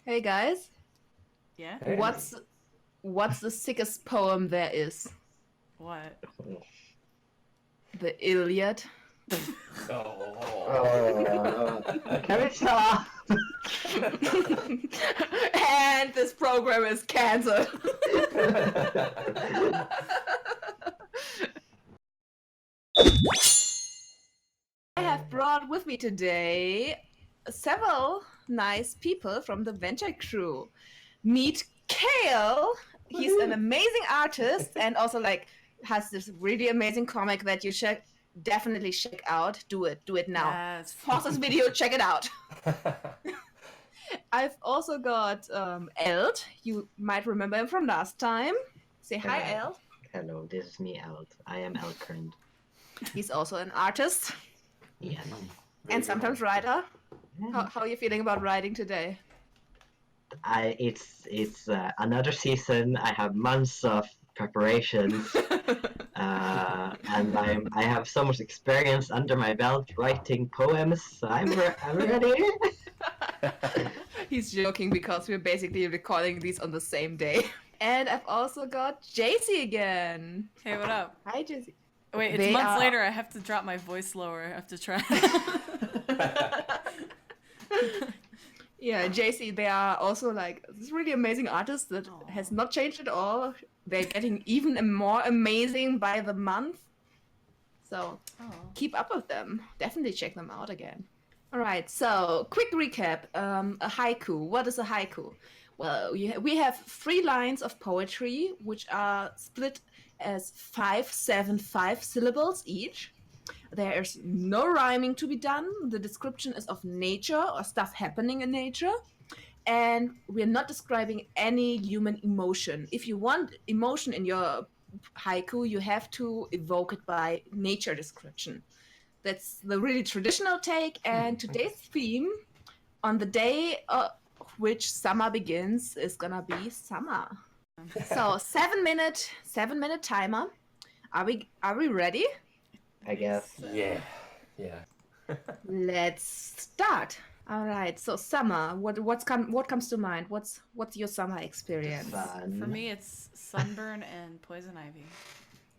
Hey guys, Yeah? Hey. what's the sickest poem there is? What? The Iliad. Oh. Can we stop? And this program is cancelled. I have brought with me today several nice people from the Venture crew. Meet Kael. He's an amazing artist and also like has this really amazing comic that you should definitely check out. Do it now. Yes. Pause this video, check it out. I've also got Eld. You might remember him from last time. Say hi, Hello. Eld. Hello, this is me, Eld. I am Eldkrind. He's also an artist Yes. and sometimes writer. How are you feeling about writing today? It's another season. I have months of preparations, and I have so much experience under my belt writing poems. So I'm ready. He's joking because we're basically recording these on the same day. And I've also got Jacey again. Hey, what up? Hi, Jacey. Wait, it's They months are- later. I have to drop my voice lower. I have to try. Yeah, Jacey, they are also like this really amazing artist that has not changed at all. They're getting even more amazing by the month. So keep up with them. Definitely check them out again. All right, so quick recap. A haiku. What is a haiku? Well, we have 3 lines of poetry, which are split as 5, 7, 5 syllables each. There is no rhyming to be done. The description is of nature or stuff happening in nature. And we're not describing any human emotion. If you want emotion in your haiku, you have to evoke it by nature description. That's the really traditional take. And today's theme on the day which summer begins is gonna be summer. So 7 minute timer. Are we ready? I guess. Yeah. Let's start. All right. So summer. What comes to mind? What's your summer experience? Fun. For me, it's sunburn and poison ivy.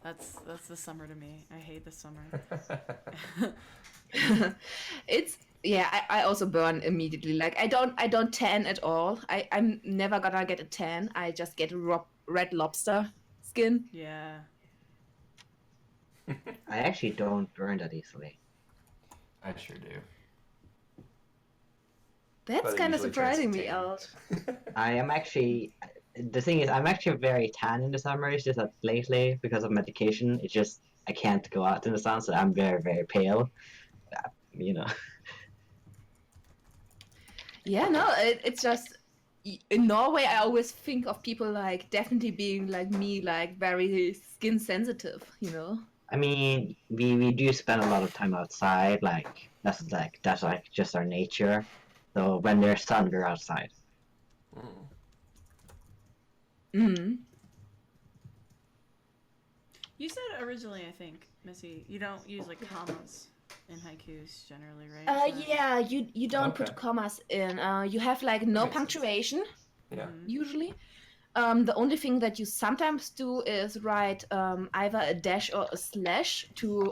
That's the summer to me. I hate the summer. It's I also burn immediately. Like I don't tan at all. I'm never gonna get a tan. I just get red lobster skin. Yeah. I actually don't burn that easily. I sure do. That's But it kind of usually turns to surprising me, tan. Eld. I am actually. The thing is, I'm actually very tan in the summer. It's just that lately, because of medication, it's just I can't go out in the sun, so I'm very, very pale. You know. Yeah, no, it's just in Norway. I always think of people like definitely being like me, like very skin sensitive. You know. I mean, we do spend a lot of time outside. That's just our nature. So when there's sun, we're outside. Mm. You said originally, I think, Missy, you don't use like commas in haikus generally, right? Is that- Yeah, you don't put Okay. commas in. You have like no Makes sense. punctuation Yeah. usually. The only thing that you sometimes do is write either a dash or a slash to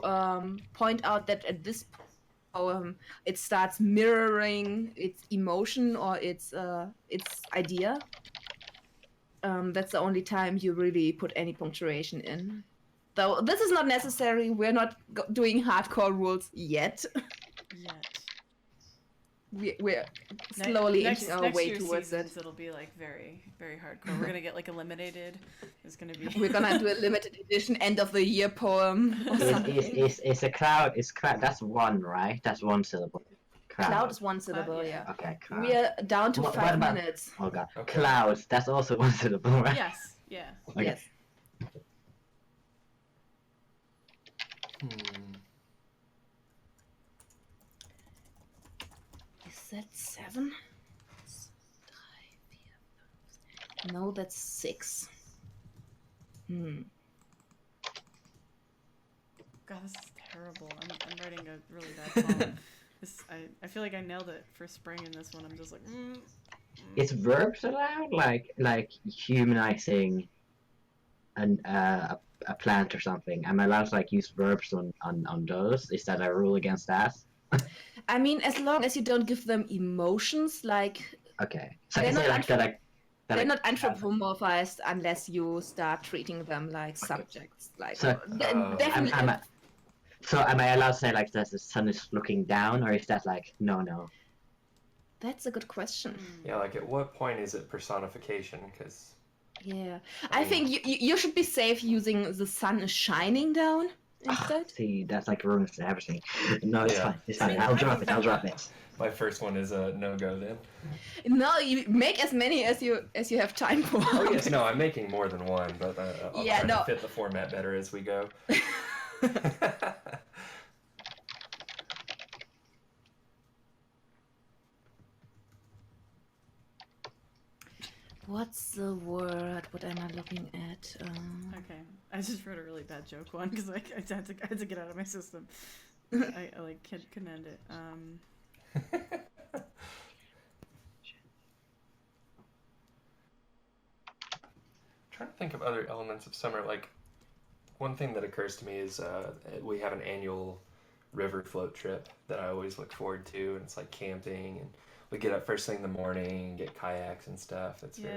point out that at this poem it starts mirroring its emotion or its idea. That's the only time you really put any punctuation in. Though this is not necessary. We're not doing hardcore rules yet. Yet. We're slowly inching our next way year's towards seasons, it. it'll be like very, very hardcore. We're gonna get like eliminated. There's gonna be. We're gonna do a limited edition end of the year poem or something. Is a cloud? Is cloud? That's one, right? That's one syllable. Cloud is one syllable, yeah. yeah. Okay, cloud. We are down to What 5 about- minutes. Oh god. Okay. Clouds. That's also one syllable, right? Yes. Yeah. Okay. Yes. Is that 7? No, that's 6. God, this is terrible. I'm writing a really bad poem. I feel like I nailed it for spring in this one. I'm just like, Is verbs allowed? Like humanizing a plant or something? Am I allowed to like use verbs on those? Is that a rule against that? I mean, as long as you don't give them emotions, like Okay, so I they're can say not like that. Like that. they're I not can- anthropomorphized unless you start treating them like subjects. Like So definitely. so am I allowed to say like that the sun is looking down, or is that like no? That's a good question. Yeah, like at what point is it personification? Because Yeah, I think you should be safe using the sun is shining down instead. See, that's like ruins everything. No, it's Yeah. fine. It's fine. I'll drop it. I'll drop it. my first one is a no-go then. No, you make as many as you have time for. Oh yes, no, I'm making more than one, but I'll Yeah, try no. to fit the format better as we go. What's the word? What am I looking at? Okay, I just wrote a really bad joke one because like I had to get out of my system. I like couldn't end it. Trying to think of other elements of summer. Like one thing that occurs to me is we have an annual river float trip that I always look forward to, and it's like camping, and we get up first thing in the morning and get kayaks and stuff. It's very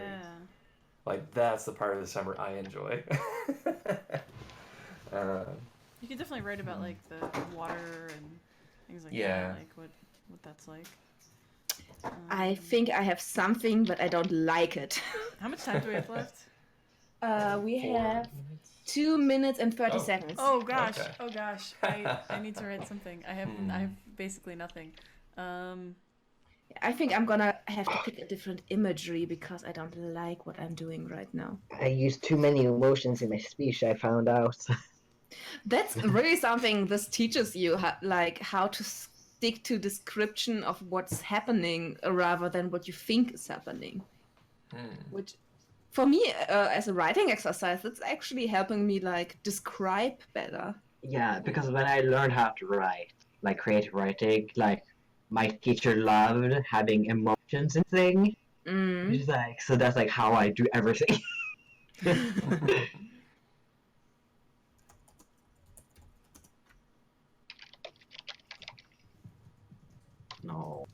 like that's the part of the summer I enjoy. You could definitely write about like the water and things like Yeah. that, like what that's like. I think I have something, but I don't like it. How much time do we have left? We 4 have minutes? 2 minutes and 30 Oh. seconds. Oh gosh, Okay. oh gosh, I need to write something. I have basically nothing. I think I'm gonna have to pick a different imagery because I don't like what I'm doing right now. I used too many emotions in my speech. I found out. That's really something this teaches you, like how to stick to description of what's happening rather than what you think is happening. Which, for me, as a writing exercise, that's actually helping me like describe better. Yeah, because when I learned how to write, like creative writing, like my teacher loved having emotions and thing. Mm. She's like, so that's like how I do everything. No.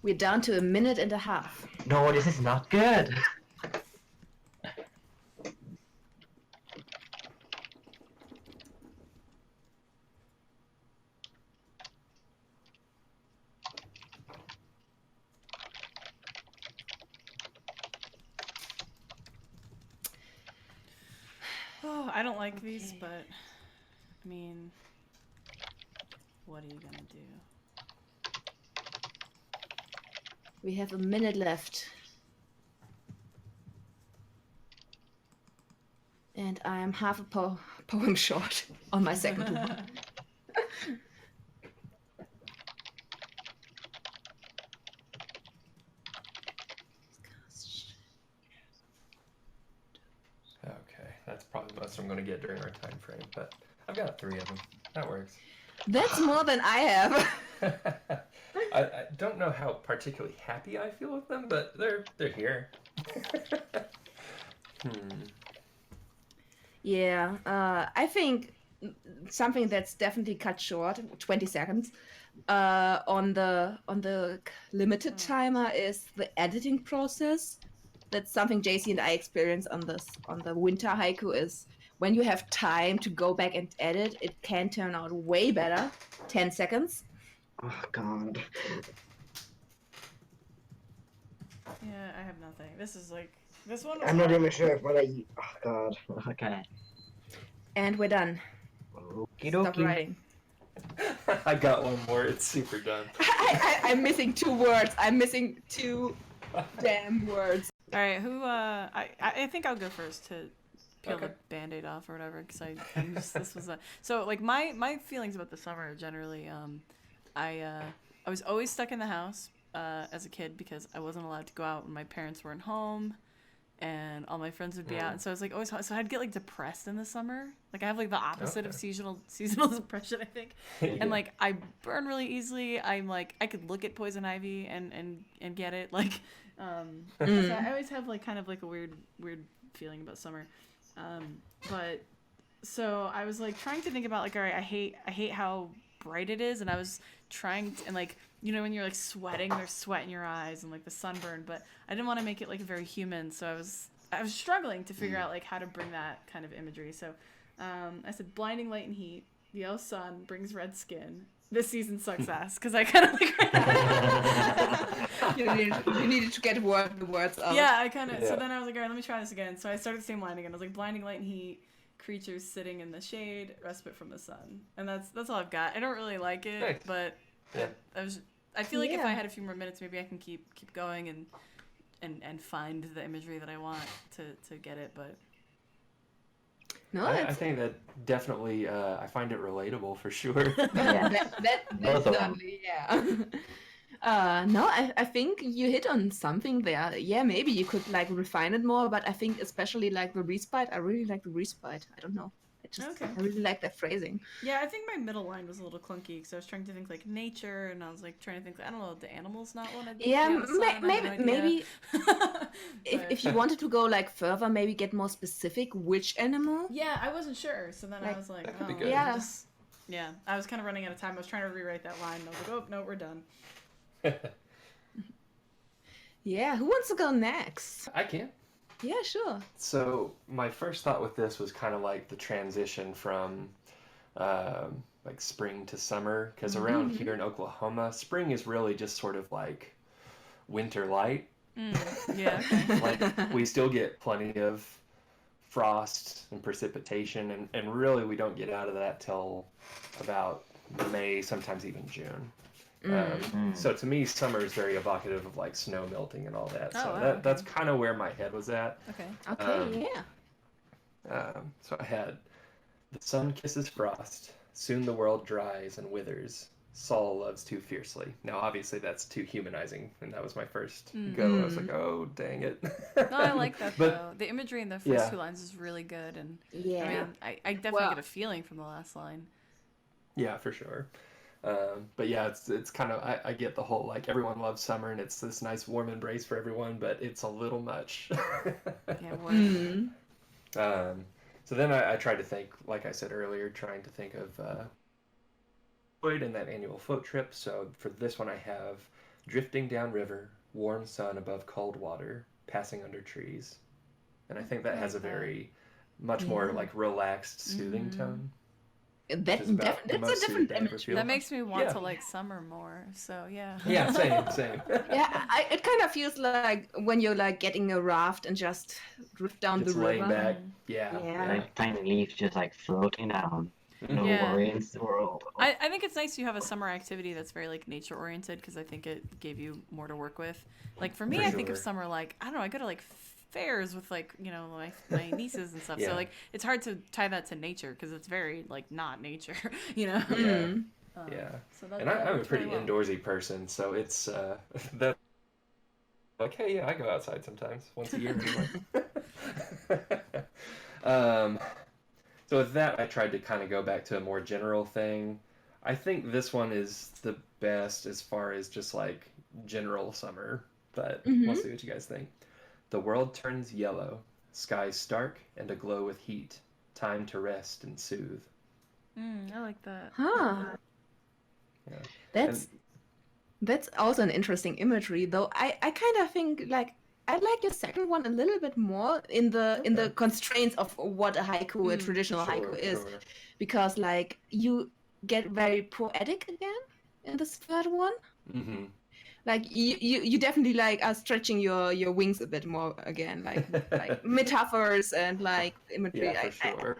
We're down to 1.5 minutes. No, this is not good. Oh, I don't like these, but I mean, what are you gonna do? We have 1 minute left. And I am half a poem short on my second one. Okay, that's probably the most I'm going to get during our time frame, but I've got 3 of them. That works. That's more than I have. I don't know how particularly happy I feel with them, but they're here. Yeah, I think something that's definitely cut short, 20 seconds, on the limited timer is the editing process. That's something Jacey and I experience on the winter haiku is when you have time to go back and edit, it can turn out way better. 10 seconds. Oh God. Yeah, I have nothing. This is like this one. I'm not even sure what I. Oh God. Okay. And we're done. Okie Stop dokie. writing. I got one more. It's super done. I'm missing 2 words. I'm missing 2 damn words. All right, who? I think I'll go first to peel Okay. the Band-Aid off or whatever, because I'm just this was a so like my feelings about the summer are generally I was always stuck in the house as a kid because I wasn't allowed to go out when my parents weren't home, and all my friends would be out, and so I was like always, so I'd get like depressed in the summer. Like I have like the opposite of seasonal depression, I think. And like I burn really easily. I'm like I could look at poison ivy and get it. Like so I always have like kind of like a weird feeling about summer. But so I was like trying to think about like, all right, I hate how bright it is, and I was trying to, and like, you know, when you're like sweating, there's sweat in your eyes and like the sunburn, but I didn't want to make it like very human, so I was struggling to figure out like how to bring that kind of imagery. So I said blinding light and heat, the yellow sun brings red skin, this season sucks ass, because I kind of like you needed to get the words out. yeah, I kind of so then I was like, all right, let me try this again. So I started the same line again. I was like blinding light and heat, creatures sitting in the shade, respite from the sun, and that's all I've got. I don't really like it. Thanks. But I feel like if I had a few more minutes, maybe I can keep going and find the imagery that I want to get it. But no, I think that definitely I find it relatable for sure. Yeah, that definitely, no, I think you hit on something there. Yeah, maybe you could like refine it more, but I think especially like the respite, I really like the respite. I don't know. I really like that phrasing. Yeah, I think my middle line was a little clunky because I was trying to think like nature, and I was like trying to think, I don't know, the animals not want to. Yeah, maybe if you wanted to go like further, maybe get more specific. Which animal? Yeah, I wasn't sure, so then I was like, that could be good. Yeah, I was kind of running out of time. I was trying to rewrite that line, and I was like, oh no, we're done. Yeah, who wants to go next? I can. Yeah, sure. So my first thought with this was kind of like the transition from like spring to summer, because around here in Oklahoma, spring is really just sort of like winter light. Yeah. Like we still get plenty of frost and precipitation, and really we don't get out of that till about May, sometimes even June. So to me, summer is very evocative of like snow melting and all that. That's kind of where my head was at. Okay. So I had the sun kisses frost, soon the world dries and withers. Saul loves too fiercely. Now, obviously, that's too humanizing, and that was my first go. I was like, oh, dang it. No, I like that though. The imagery in the first two lines is really good, and I mean, I definitely get a feeling from the last line. Yeah, for sure. But yeah, it's kind of, I get the whole, like, everyone loves summer and it's this nice warm embrace for everyone, but it's a little much. So then I tried to think, like I said earlier, trying to think of in that annual float trip. So for this one I have drifting down river, warm sun above cold water, passing under trees. And I think that has a very much more like relaxed, soothing tone. That's a different imagery. That makes me want to like summer more. So yeah. Yeah, same. Yeah, it kind of feels like when you're like getting a raft and just drift down the river. Laying back. Yeah. Like tiny leaves just like floating down. No worries the world. I think it's nice you have a summer activity that's very like nature oriented, because I think it gave you more to work with. Like for me, I think of summer like, I don't know, I go to like fairs with like, you know, my nieces and stuff. So like it's hard to tie that to nature because it's very like not nature, you know. So and I'm a pretty indoorsy person, so it's that like, hey, yeah, I go outside sometimes once a year anyway. So with that, I tried to kind of go back to a more general thing. I think this one is the best as far as just like general summer, but we'll see what you guys think. The world turns yellow, skies stark and aglow with heat, time to rest and soothe. I like that. Yeah. That's also an interesting imagery, though. I kind of think like I like your second one a little bit more in the constraints of what a haiku, a traditional haiku is, because like you get very poetic again in this third one. Like you definitely like are stretching your wings a bit more again, like metaphors and like imagery. Yeah, for sure.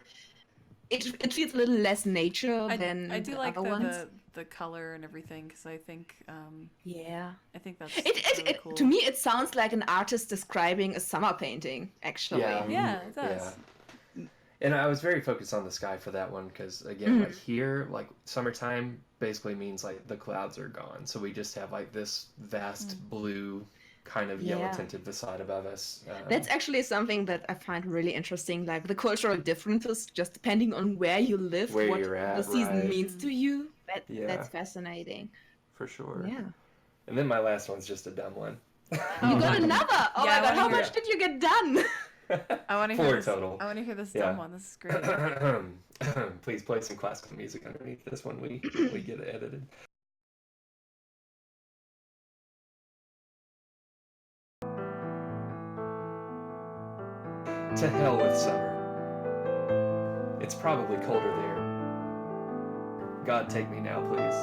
It feels a little less nature than I do the like other ones. the color and everything, because I think I think that's really cool. To me it sounds like an artist describing a summer painting, actually. Yeah, it does. Yeah. And I was very focused on the sky for that one, because again, like here, like summertime basically means like the clouds are gone, so we just have like this vast blue kind of yellow Yeah. tinted facade above us. That's actually something that I find really interesting, like the cultural differences, just depending on where you live, Where what you're at, the season right. means to you. Yeah. That's fascinating. For sure. Yeah. And then my last one's just a dumb one. You got another! Oh Yeah, I my god, wanna how hear much it. did you get done? I want to hear 4 this. total. I want to hear this Yeah. dumb one. This is great. Please play some classical music underneath this one. We get it edited. To hell with summer. It's probably colder there. God take me now, please.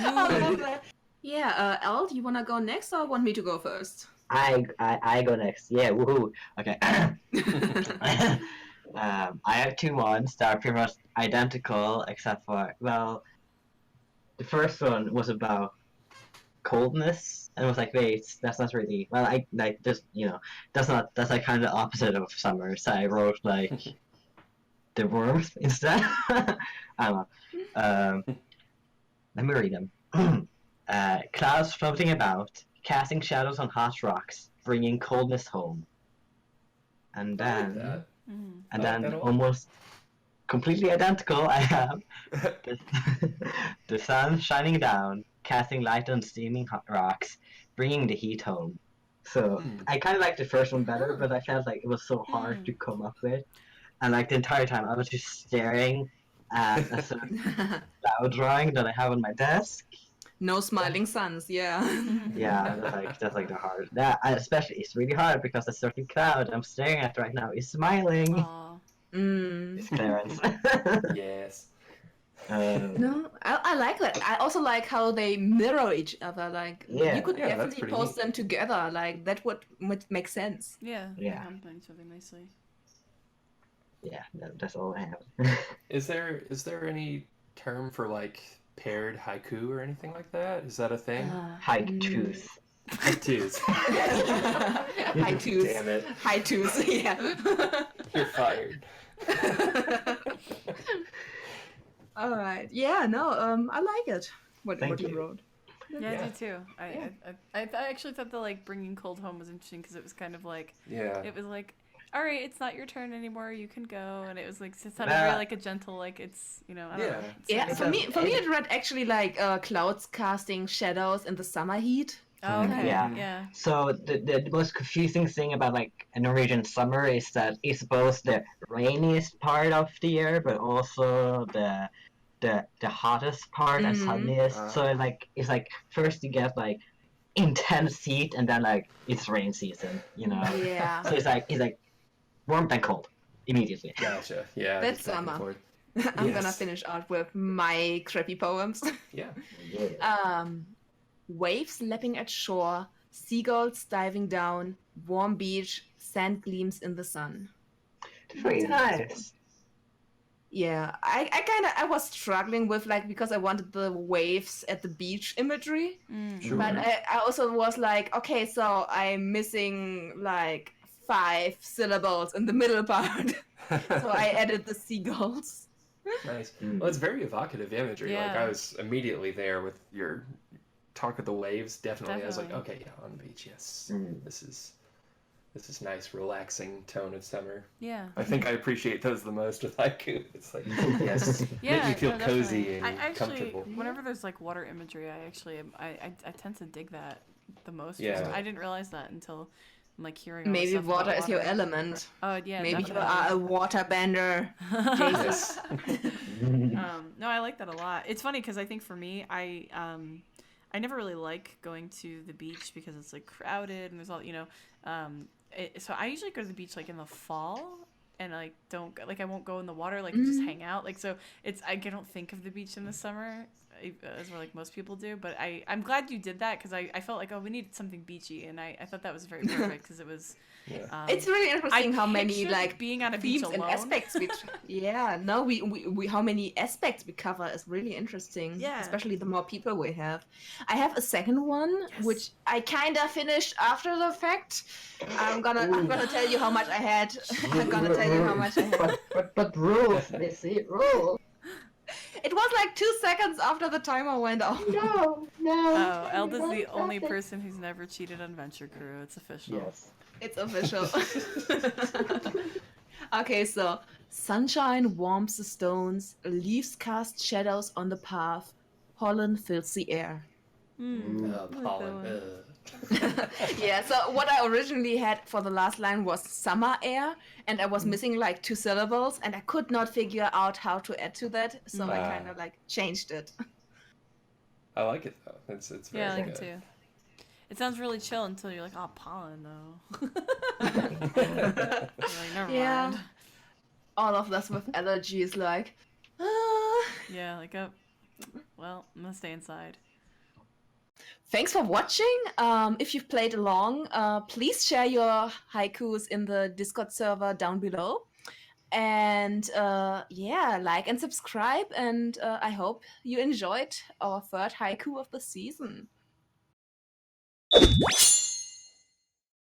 I love that. Yeah, Eld, you wanna go next or want me to go first? I go next. Yeah, woohoo. Okay. I have 2 ones that are pretty much identical, except for, well, the first one was about coldness, and I was like, wait, that's not really, well, I, like, just, that's like kind of the opposite of summer, so I wrote, like, the warmth instead. I don't know. Let me read them. Clouds floating about, casting shadows on hot rocks, bringing coldness home. And I like then, that. Mm. and I like then that a lot. almost completely identical, I have the sun shining down, casting light on steaming hot rocks, bringing the heat home. So I kind of like the first one better, but I felt like it was so hard to come up with. And like the entire time, I was just staring at a sort of cloud drawing that I have on my desk. No smiling suns, yeah. Yeah, that's like the hard. Especially it's really hard because a certain cloud I'm staring at right now is smiling. Aw. It's Clarence. Yes. No, I like that. I also like how they mirror each other. Like Yeah. you could Yeah, that's definitely pretty post neat. them together. Like that would make sense. Yeah. Yeah. They complement each other nicely. Yeah, that's all I have. Is there any term for like paired haiku or anything like that? Is that a thing? Haikus. Haikus. Haikus. Damn it. Haikus, yeah. You're fired. All right. Yeah, no, I like it. What Thank you you. wrote. Yeah, Yeah. I do too. I actually thought the like bringing cold home was interesting because it was kind of like Yeah. it was like, all right, it's not your turn anymore. You can go, and it was like it sounded Nah. very like a gentle like it's I don't know. Yeah. It's Yeah, like- for me, it read actually like clouds casting shadows in the summer heat. Oh, okay. Yeah. Yeah. So the most confusing thing about like a Norwegian summer is that it's both the rainiest part of the year, but also the hottest part and Mhm. sunniest. So it's like first you get like intense heat, and then like it's rain season. Yeah. So it's like warm and cold immediately. Gotcha. Yeah. That's just back and summer. forth. I'm gonna Yes. finish out with my crappy poems. Yeah. Yeah. Waves lapping at shore, seagulls diving down, warm beach, sand gleams in the sun. Very nice. Yeah, I was struggling with like because I wanted the waves at the beach imagery, Mm. Sure. but I also was like, okay, so I'm missing like 5 syllables in the middle part, so I added the seagulls. Nice. Well, it's very evocative imagery. Like Yeah. I was immediately there with your talk of the waves. Definitely. I was like, Definitely. okay, yeah, on the beach. Yes. Mm. This is nice, relaxing tone of summer. Yeah. I think I appreciate those the most with haiku. It's like, yes, Yeah, make me feel no, cozy definitely. and I actually, comfortable. whenever there's like water imagery, I actually I tend to dig that the most. Yeah. I didn't realize that until I'm like hearing. All this Maybe stuff about water is your water. element. Oh yeah. Maybe you definitely. are a water bender. Yes. No, I like that a lot. It's funny because I think for me, I never really like going to the beach because it's like crowded and there's all so I usually go to the beach like in the fall and like don't like I won't go in the water like just hang out like so it's I don't think of the beach in the summer as where like most people do, but I'm glad you did that because I felt like we needed something beachy and I thought that was very perfect because it was. Yeah. It's really interesting how many pictured like being on a beach themes and alone. aspects we how many aspects we cover is really interesting. Yeah. Especially the more people we have. I have a second one Yes. which I kinda finished after the fact. I'm gonna tell you how much I had. I'm gonna tell you how much I had. But rules, Missy, rules. It was like 2 seconds after the timer went off. No. Oh, Elda's the only person who's never cheated on Venture Crew. It's official. Yes. It's official. Okay, so sunshine warms the stones, leaves cast shadows on the path, pollen fills the air. Pollen. Yeah, so what I originally had for the last line was summer air, and I was missing like 2 syllables, and I could not figure out how to add to that, so I kind of like changed it. I like it though. It's very Yeah, I like good. it too. It sounds really chill until you're like, oh, pollen though. You're like, never Yeah. mind. All of us with allergies, like, Yeah, like, well, I'm gonna stay inside. Thanks for watching. If you've played along, please share your haikus in the Discord server down below. And yeah, like and subscribe. And I hope you enjoyed our third haiku of the season.